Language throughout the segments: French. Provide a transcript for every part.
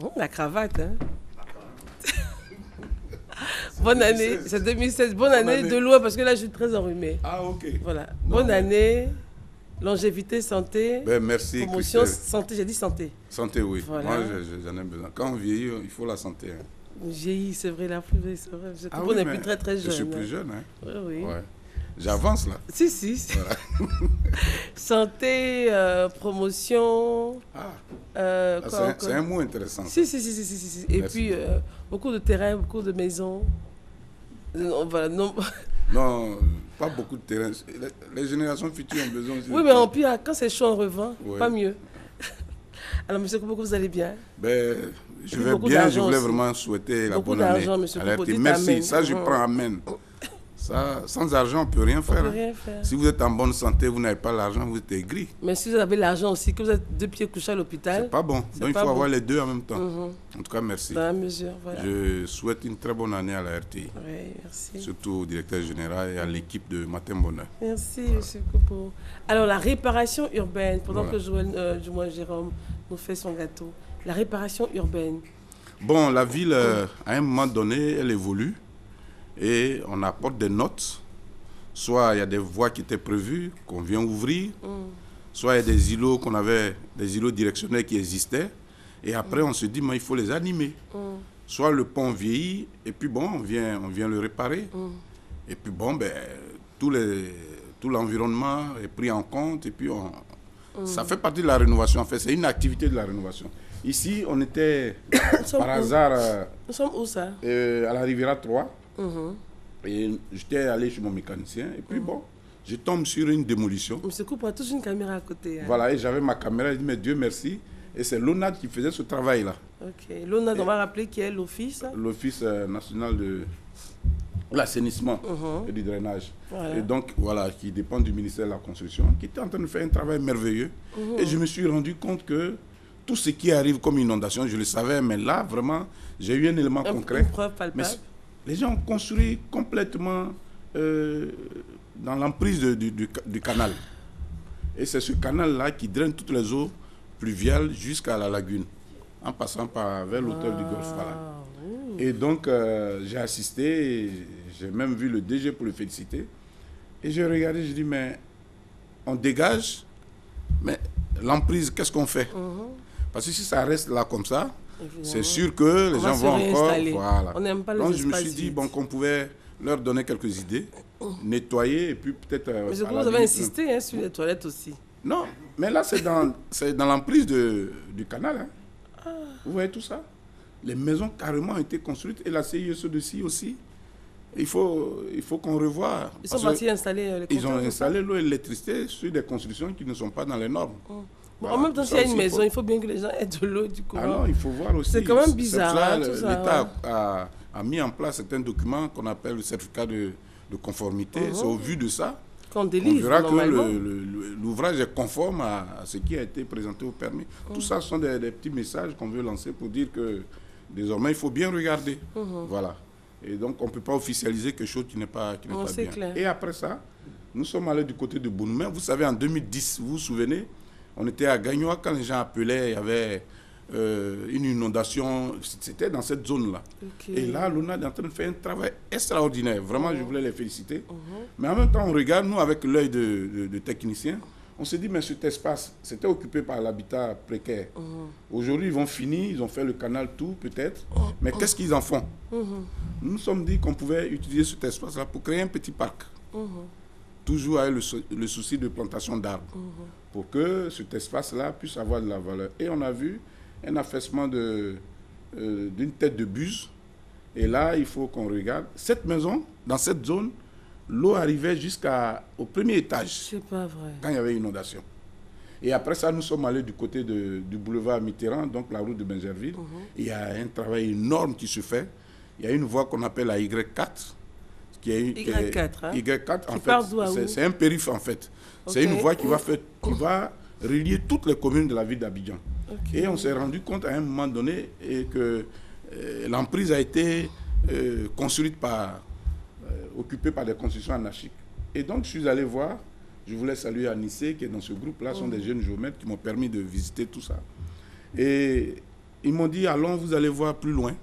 Oh, la cravate, hein. Bonne année, c'est 2016. Bonne année de loin parce que là je suis très enrhumée. Ah, ok. Voilà. Bonne année, longévité, santé. Ben, merci. Promotion, Christelle. santé, j'ai dit santé. Santé, oui. Voilà. Moi, j'en ai besoin. Quand on vieillit, il faut la santé. Hein. Vieilli, c'est vrai, la plus c'est vrai. Ah, on oui, n'est plus très très jeune. Je suis plus jeune. Hein. Oui, oui. Ouais. J'avance là. Si. Voilà. Santé, promotion. C'est un mot intéressant. Si. Et Merci. puis, beaucoup de terrains, beaucoup de maisons. Voilà, non. Non, pas beaucoup de terrain. Les générations futures ont besoin aussi. Oui, mais puis, quand c'est chaud, on revend. Ouais. Pas mieux. Alors, monsieur Koupo, vous allez bien? Ben, je vais bien. Je voulais vraiment souhaiter la bonne année. Monsieur Koupo, merci. Amen. Ça, je prends amen. Ça, sans argent, on ne peut rien faire. On peut rien faire. Si vous êtes en bonne santé, vous n'avez pas l'argent, vous êtes aigri. Mais si vous avez l'argent aussi, que vous êtes 2 pieds couchés à l'hôpital. C'est pas bon. Donc il faut avoir les deux en même temps. En tout cas, merci. Dans la mesure, voilà. Je souhaite une très bonne année à la RTI. Oui, merci. Surtout au directeur général et à l'équipe de Matin Bonheur. Merci, monsieur Koupo. Alors, la réparation urbaine, pendant que Jérôme nous fait son gâteau. La réparation urbaine. Bon, la ville, à un moment donné, elle évolue et on apporte des notes. Soit il y a des voies qui étaient prévues, qu'on vient ouvrir, soit il y a des îlots des îlots directionnels qui existaient. Et après, on se dit, mais il faut les animer. Soit le pont vieillit, et puis bon, on vient le réparer. Et puis bon, ben, tout l'environnement est pris en compte, et puis ça fait partie de la rénovation. En fait, c'est une activité de la rénovation. Ici, on était par hasard Nous sommes où ça? à la Riviera 3. Et j'étais allé chez mon mécanicien. Et puis bon, je tombe sur une démolition. Monsieur Koupo a toujours une caméra à côté. Hein. Voilà, et j'avais ma caméra. Je dis, mais Dieu merci. Et c'est l'ONAD qui faisait ce travail-là. Ok. L'ONAD, on va rappeler qui est l'Office. L'Office national de l'assainissement et du drainage. Voilà. Et donc, voilà, qui dépend du ministère de la Construction, qui était en train de faire un travail merveilleux. Et je me suis rendu compte que tout ce qui arrive comme inondation, je le savais, mais là, vraiment, j'ai eu un élément concret. Une preuve palpable. Mais les gens ont construit complètement dans l'emprise du canal. Et c'est ce canal-là qui draine toutes les eaux pluviales jusqu'à la lagune, en passant vers l'hôtel du Golfe. Voilà. Et donc, j'ai assisté, j'ai même vu le DG pour le féliciter. Et j'ai regardé, j'ai dit, mais on dégage, mais l'emprise, qu'est-ce qu'on fait? Parce que si ça reste là comme ça, c'est sûr que les gens vont encore... Voilà. On n'aime pas les Donc, espaces je me suis dit bon, qu'on pouvait leur donner quelques idées, nettoyer, et puis peut-être... Mais vous avez insisté sur les toilettes aussi. Non, mais là, c'est dans l'emprise du canal. Hein. Vous voyez tout ça? Les maisons carrément ont été construites et la CISE de aussi. Il faut qu'on revoie. Ils sont partis installer les Ils ont installé l'eau et l'électricité sur des constructions qui ne sont pas dans les normes. Voilà. En même temps, s'il y a une maison, il faut bien que les gens aient de l'eau, du courant. Ah non, il faut voir aussi. C'est quand même bizarre. L'État a mis en place certains documents qu'on appelle le certificat de conformité. C'est au vu de ça qu'on verra que l'ouvrage est conforme à ce qui a été présenté au permis. Tout ça sont des petits messages qu'on veut lancer pour dire que désormais, il faut bien regarder. Voilà. Et donc, on ne peut pas officialiser quelque chose qui n'est pas bien. Clair. Et après ça, nous sommes allés du côté de Bounoumen. Vous savez, en 2010, vous vous souvenez, on était à Gagnoa quand les gens appelaient, il y avait une inondation. C'était dans cette zone-là. Et là, l'ONAD est en train de faire un travail extraordinaire. Vraiment, je voulais les féliciter. Mais en même temps, on regarde, nous, avec l'œil de techniciens, on s'est dit, mais cet espace, c'était occupé par l'habitat précaire. Aujourd'hui, ils vont finir, ils ont fait le canal tout, peut-être. Mais qu'est-ce qu'ils en font? Nous nous sommes dit qu'on pouvait utiliser cet espace-là pour créer un petit parc. Toujours avec le souci de plantation d'arbres. Pour que cet espace-là puisse avoir de la valeur. Et on a vu un affaissement d'une tête de buse. Et là, il faut qu'on regarde. Cette maison, dans cette zone, l'eau arrivait jusqu'au premier étage. C'est pas vrai. Quand il y avait inondation. Et après ça, nous sommes allés du côté du boulevard Mitterrand, donc la route de Benjerville. Il y a un travail énorme qui se fait. Il y a une voie qu'on appelle la Y4. Y4, en fait, c'est un périph' en fait. C'est une voie qui va relier toutes les communes de la ville d'Abidjan. Et on s'est rendu compte à un moment donné que l'emprise a été construite occupée par des constructions anarchiques. Et donc, je suis allé voir, je voulais saluer Anissé, qui est dans ce groupe-là, sont des jeunes géomètres qui m'ont permis de visiter tout ça. Et ils m'ont dit, allons, vous allez voir plus loin.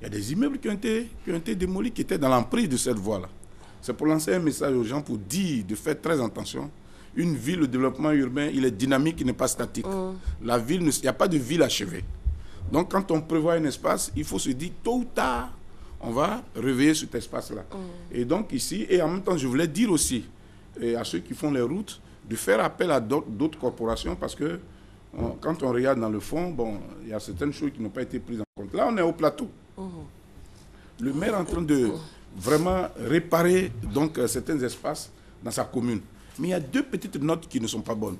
Il y a des immeubles qui ont été démolis, qui étaient dans l'emprise de cette voie-là. C'est pour lancer un message aux gens pour dire de faire très attention. Une ville, le développement urbain, il est dynamique, il n'est pas statique. La ville, il n'y a pas de ville achevée. Donc, quand on prévoit un espace, il faut se dire, tôt ou tard, on va réveiller cet espace-là. Et donc, ici, et en même temps, je voulais dire aussi à ceux qui font les routes, de faire appel à d'autres corporations, parce que quand on regarde dans le fond, bon, il y a certaines choses qui n'ont pas été prises en compte. Là, on est au plateau. Le maire est en train de vraiment réparer donc, certains espaces dans sa commune. Mais il y a deux petites notes qui ne sont pas bonnes.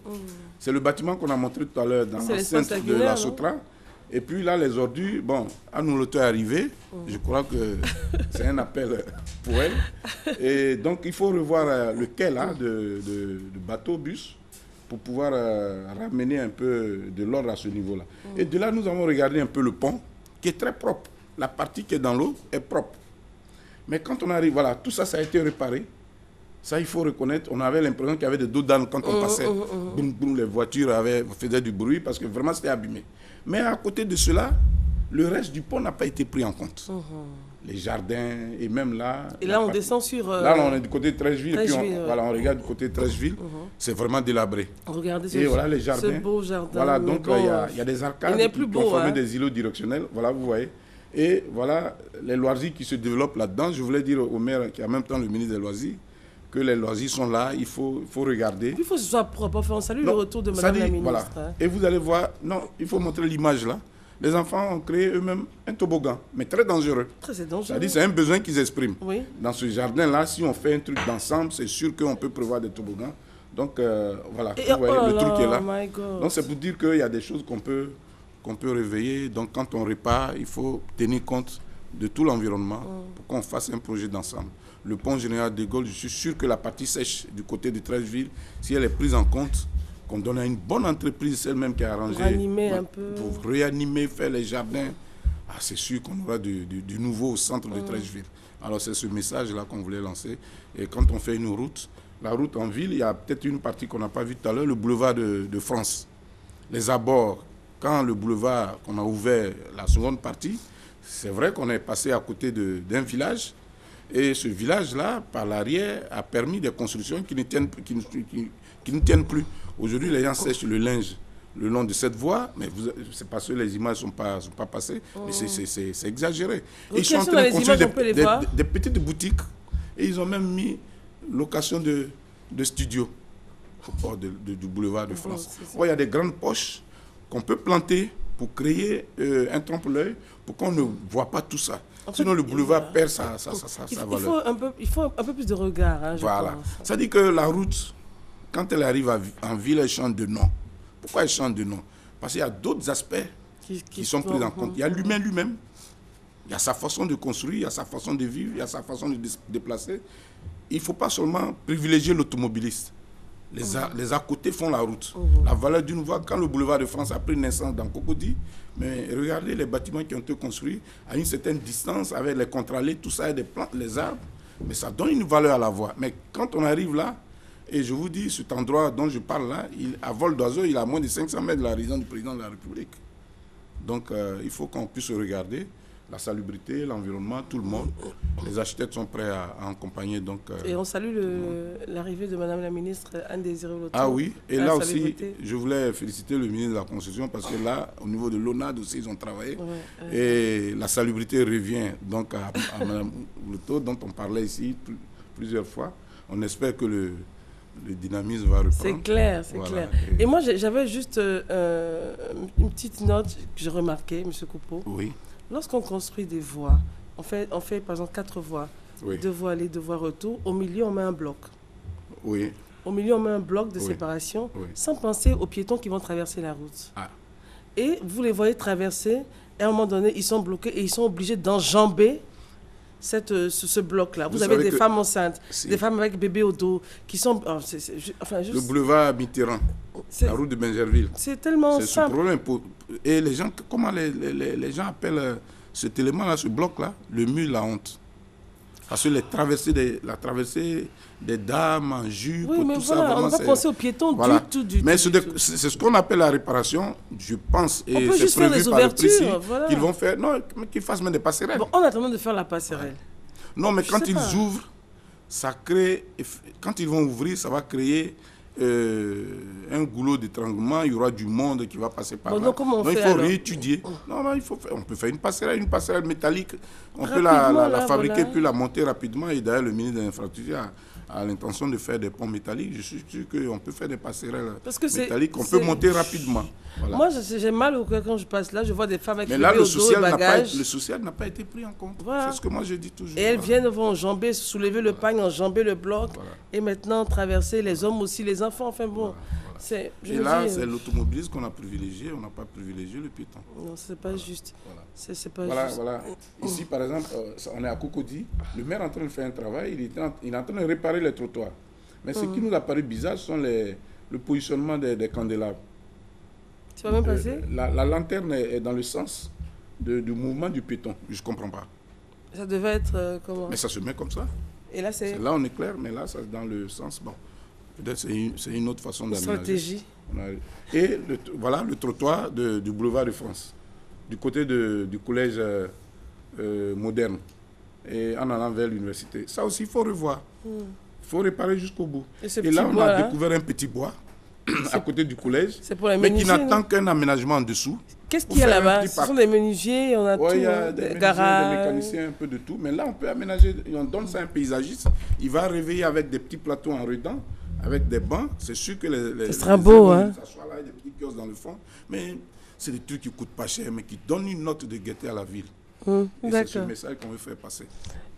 C'est le bâtiment qu'on a montré tout à l'heure dans l'enceinte de la Sotra. Et puis là, les ordures, bon, Anne Oloto est arrivée. Je crois que c'est un appel pour elle. Et donc, il faut revoir le quai là, de bateau-bus pour pouvoir ramener un peu de l'ordre à ce niveau-là. Et de là, nous avons regardé un peu le pont, qui est très propre. La partie qui est dans l'eau est propre. Mais quand on arrive, voilà, tout ça, ça a été réparé. Ça, il faut reconnaître, on avait l'impression qu'il y avait des dos d'âne quand on passait. Boum, boum, les voitures faisaient du bruit parce que vraiment, c'était abîmé. Mais à côté de cela, le reste du pont n'a pas été pris en compte. Les jardins, et même là... Et là, on descend sur... Là, on est du côté de Trècheville, et puis voilà, on regarde du côté de Trècheville. C'est vraiment délabré. Regardez voilà, les jardins, ce beau jardin. Voilà, donc il y a des arcades qui ont formé des îlots directionnels. Voilà, vous voyez. Et voilà, les loisirs qui se développent là-dedans. Je voulais dire au maire, qui est en même temps le ministre des Loisirs, que les loisirs sont là, il faut regarder. Il faut que ce soit propre. Enfin, on salue le retour de Madame la ministre. Voilà. Et vous allez voir, non, il faut montrer l'image là. Les enfants ont créé eux-mêmes un toboggan, mais très dangereux. Très dangereux. C'est-à-dire c'est un besoin qu'ils expriment. Oui. Dans ce jardin-là, si on fait un truc d'ensemble, c'est sûr qu'on peut prévoir des toboggans. Donc voilà, vous voyez, le truc est là. Donc c'est pour dire qu'il y a des choses qu'on peut réveiller. Donc quand on répare, il faut tenir compte de tout l'environnement pour qu'on fasse un projet d'ensemble. Le pont général de Gaulle, je suis sûr que la partie sèche du côté de Trècheville, si elle est prise en compte, qu'on donne à une bonne entreprise, celle-même qui a arrangé, pour réanimer, faire les jardins, c'est sûr qu'on aura du nouveau au centre de Trècheville. Alors c'est ce message-là qu'on voulait lancer. Et quand on fait une route, la route en ville, il y a peut-être une partie qu'on n'a pas vue tout à l'heure, le boulevard de France. Les abords, quand le boulevard, qu'on a ouvert la seconde partie, c'est vrai qu'on est passé à côté d'un village. Et ce village-là, par l'arrière, a permis des constructions qui ne tiennent plus. Aujourd'hui, les gens sèchent le linge le long de cette voie, mais c'est parce que les images ne sont pas passées, mais c'est exagéré. Et ils sont en train de construire des petites boutiques, et ils ont même mis location de studios au bord du boulevard de France. Il y a des grandes poches qu'on peut planter pour créer un trompe-l'œil, pour qu'on ne voit pas tout ça. Sinon, le boulevard perd sa valeur. Il faut un peu plus de regard. Hein, voilà. Ça dit que la route, quand elle arrive en ville, elle change de nom. Pourquoi elle change de nom? Parce qu'il y a d'autres aspects qui sont pris en compte. Il y a l'humain lui-même. Il y a sa façon de construire, il y a sa façon de vivre, il y a sa façon de se déplacer. Il ne faut pas seulement privilégier l'automobiliste. Les à côté font la route. La valeur d'une voie, quand le boulevard de France a pris naissance dans Cocody, mais regardez les bâtiments qui ont été construits à une certaine distance avec les contre-allées, tout ça, des plantes, les arbres, mais ça donne une valeur à la voie. Mais quand on arrive là, et je vous dis, cet endroit dont je parle là, à vol d'oiseau, il est à moins de 500 mètres de la résidence du président de la République. Donc il faut qu'on puisse regarder la salubrité, l'environnement, tout le monde. Les architectes sont prêts à accompagner. Donc, et on salue l'arrivée de Madame la ministre Anne-Désirée Oloto. Ah oui, et là aussi, je voulais féliciter le ministre de la Construction parce que là, au niveau de l'ONAD aussi, ils ont travaillé. Et la salubrité revient donc à Madame Oloto, dont on parlait ici plusieurs fois. On espère que le dynamisme va reprendre. C'est clair, c'est clair. Et moi, j'avais juste une petite note que j'ai remarquée, M. Coupeau. Oui. Lorsqu'on construit des voies, on fait par exemple 4 voies, 2 voies aller, 2 voies retour. Au milieu, on met un bloc. Oui. Au milieu, on met un bloc de séparation, sans penser aux piétons qui vont traverser la route. Et vous les voyez traverser, et à un moment donné, ils sont bloqués et ils sont obligés d'enjamber ce bloc-là. Vous avez des femmes enceintes, des femmes avec bébé au dos, qui sont... Le boulevard Mitterrand, la route de Benjerville. C'est tellement simple. C'est ce problème. Et les gens, comment les gens appellent cet élément-là, ce bloc-là, le mur, la honte. Parce que la traversée des dames en jupe, oui, mais tout voilà, ça, on n'a pas pensé aux piétons du tout. Mais c'est ce qu'on appelle la réparation, je pense, et c'est prévu par le précis, qu'ils vont faire, non, mais qu'ils fassent même des passerelles. Bon, en attendant de faire la passerelle. Ouais. Non, mais quand ils ouvrent, ça crée, quand ils vont ouvrir, ça va créer un goulot d'étranglement, il y aura du monde qui va passer par là. Donc, comment il faut réétudier. Non, on peut faire une passerelle métallique. On peut la fabriquer, puis la monter rapidement. Et d'ailleurs, le ministre de l'Infrastructure a l'intention de faire des ponts métalliques. Je suis sûr qu'on peut faire des passerelles métalliques. On peut monter rapidement. Voilà. Moi, j'ai mal au cœur quand je passe là. Je vois des femmes avec le social n'a pas été pris en compte. Voilà. C'est ce que moi je dis toujours. Et elles viennent, vont enjamber, soulever le pagne, enjamber le bloc. Voilà. Et maintenant, traverser les hommes aussi, les enfants. Enfin bon. Voilà. Et là, c'est l'automobiliste qu'on a privilégié. On n'a pas privilégié le piéton. Non, c'est pas juste. Voilà. C'est pas juste. Voilà. Ici, par exemple, on est à Cocody. Le maire est en train de faire un travail. Il est en train de réparer les trottoirs. Mais ce qui nous a paru bizarre, ce sont le positionnement des candélabres. Tu vas même passer la lanterne est dans le sens du mouvement du piéton. Je ne comprends pas. Ça devait être comment? Mais ça se met comme ça. Et là, là, on est clair, mais là, c'est dans le sens... Bon, peut-être c'est une autre façon d'aménager. Stratégie. Et voilà le trottoir du boulevard de France, du côté du collège moderne, et en allant vers l'université. Ça aussi, il faut revoir. Il faut réparer jusqu'au bout. Et là, on a découvert un petit bois à côté du collège, mais qui n'attend qu'un aménagement en dessous. Qu'est-ce qu'il y a là-bas? Ce sont des menuisiers, on a tout, il y a des garages, des mécaniciens, un peu de tout. Mais là, on peut aménager, on donne ça à un paysagiste. Il va réveiller avec des petits plateaux en redans, avec des bancs. C'est sûr que ce sera beau, hein. S'assoient là, il y a des petits kiosques dans le fond. Mais c'est des trucs qui ne coûtent pas cher, mais qui donnent une note de gaieté à la ville. C'est ce message qu'on veut faire passer.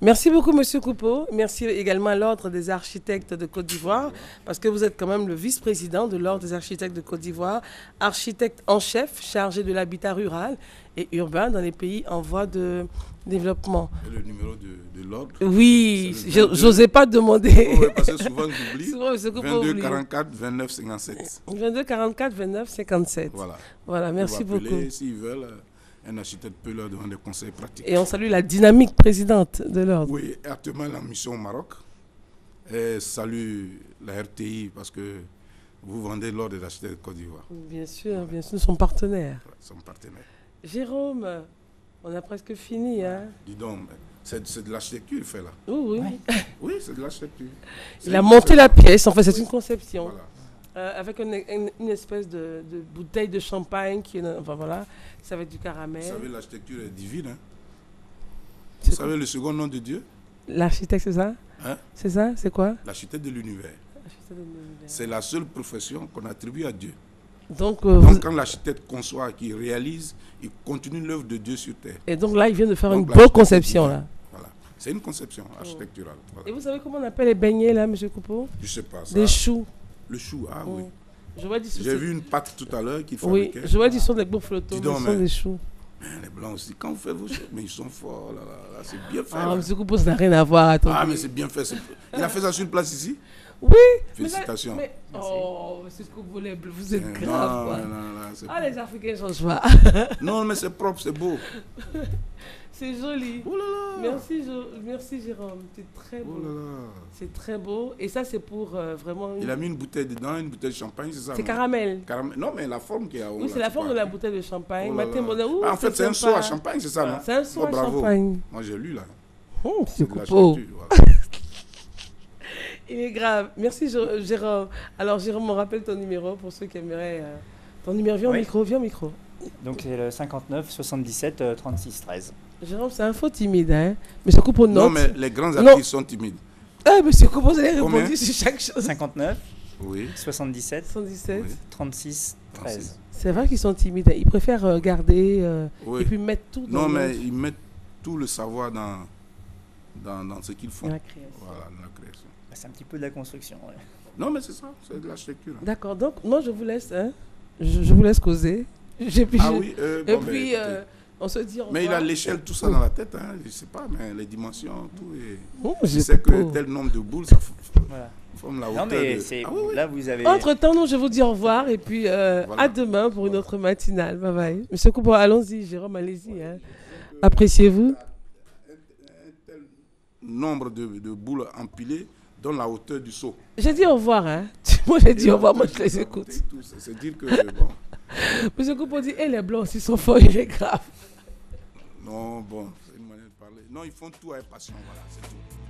Merci beaucoup, M. Coupeau. Merci également à l'Ordre des architectes de Côte d'Ivoire, parce que vous êtes quand même le vice-président de l'Ordre des architectes de Côte d'Ivoire, architecte en chef, chargé de l'habitat rural et urbain dans les pays en voie de développement. Et le numéro de l'Ordre? Oui, j'osais pas demander. Oui, parce que souvent j'oublie. 22 44 29 57. 22 44 29 57. Voilà, merci beaucoup. S'ils veulent... Un architecte peut leur demander des conseils pratiques. Et on salue la dynamique présidente de l'Ordre. Oui, actuellement la mission au Maroc. Et salue la RTI parce que vous vendez l'Ordre des architectes de Côte d'Ivoire. Bien sûr, nous sommes partenaires. Voilà, nous sommes partenaires. Jérôme, on a presque fini. Hein? Dis donc, c'est de l'architecture qu'il fait là. Oui. Oui, c'est de l'architecture. Il a monté la pièce, en fait c'est une conception. Voilà. Avec une espèce de bouteille de champagne qui est, enfin voilà, ça va être du caramel. Vous savez, l'architecture est divine. Hein? Vous savez le second nom de Dieu? L'architecte, c'est ça? Hein? C'est ça? C'est quoi? L'architecte de l'univers. C'est la seule profession qu'on attribue à Dieu. Donc quand l'architecte conçoit, qu'il réalise, il continue l'œuvre de Dieu sur terre. Et donc là, il vient de faire une bonne conception là. Voilà. C'est une conception architecturale. Voilà. Et vous savez comment on appelle les beignets là, M. Coupeau? Je ne sais pas. Ça. Des choux. Le chou, oui. J'ai vu une pâte tout à l'heure qui fabriquait. Oui, je vois du son des beaux flottons, du son des choux. Les blancs aussi, quand vous faites vos choses, mais ils sont forts, là, c'est bien fait. Ah, M. Coupeau, ça n'a rien à voir. Attendez. Ah, mais c'est bien fait. Il a fait ça sur une place ici? Oui. Félicitations. Oh, M. Coupeau, vous êtes grave. Non, les Africains ne changent pas. Non, mais c'est propre, c'est beau. C'est joli. Oh là là. Merci Jérôme, c'est très beau. Oh là là. C'est très beau. Et ça, c'est pour vraiment... Il a mis une bouteille dedans, une bouteille de champagne, c'est ça? C'est caramel. Non, mais la forme qu'il y a. Oui, c'est la forme de la bouteille de champagne. En fait, c'est un seau à champagne, c'est ça, non? C'est un seau à champagne. Moi, j'ai lu, là. C'est Coupeau. Il est grave. Merci Jérôme. Alors, Jérôme, on rappelle ton numéro pour ceux qui aimeraient... Ton numéro, viens au micro. Donc, c'est le 59 77 36 13. Jérôme, c'est un faux timide, hein. Monsieur Coupeau, non, mais les grands artistes sont timides. Ah, Monsieur Coupeau, vous avez répondu sur chaque chose. 59, oui. 77, oui. 36, 13. C'est vrai qu'ils sont timides. Ils préfèrent garder et puis mettre tout dans... Non, mais ils mettent tout le savoir dans ce qu'ils font. Dans la création. Voilà, dans la création. C'est un petit peu de la construction. Ouais. Non, mais c'est ça, c'est de l'architecture. Hein. D'accord, donc moi je vous laisse, hein. Je vous laisse causer. On se dit au revoir. Mais il a l'échelle, tout ça dans la tête, hein. Je ne sais pas, mais les dimensions, tout. Je sais que tel nombre de boules, ça forme la hauteur. Non, mais là, vous avez... Entre-temps, nous, je vous dis au revoir et puis à demain pour une autre matinale. Bye bye. Monsieur Coupeau, allons-y, Jérôme, allez-y. Hein. Appréciez-vous. nombre de boules empilées dans la hauteur du seau. J'ai dit au revoir, hein. Moi, j'ai dit au revoir, moi, je les écoute. C'est dire que, bon... Monsieur Coupeau dit, les blancs aussi sont forts, il est grave. Non, bon, c'est une manière de parler. Non, ils font tout avec passion, voilà, c'est tout.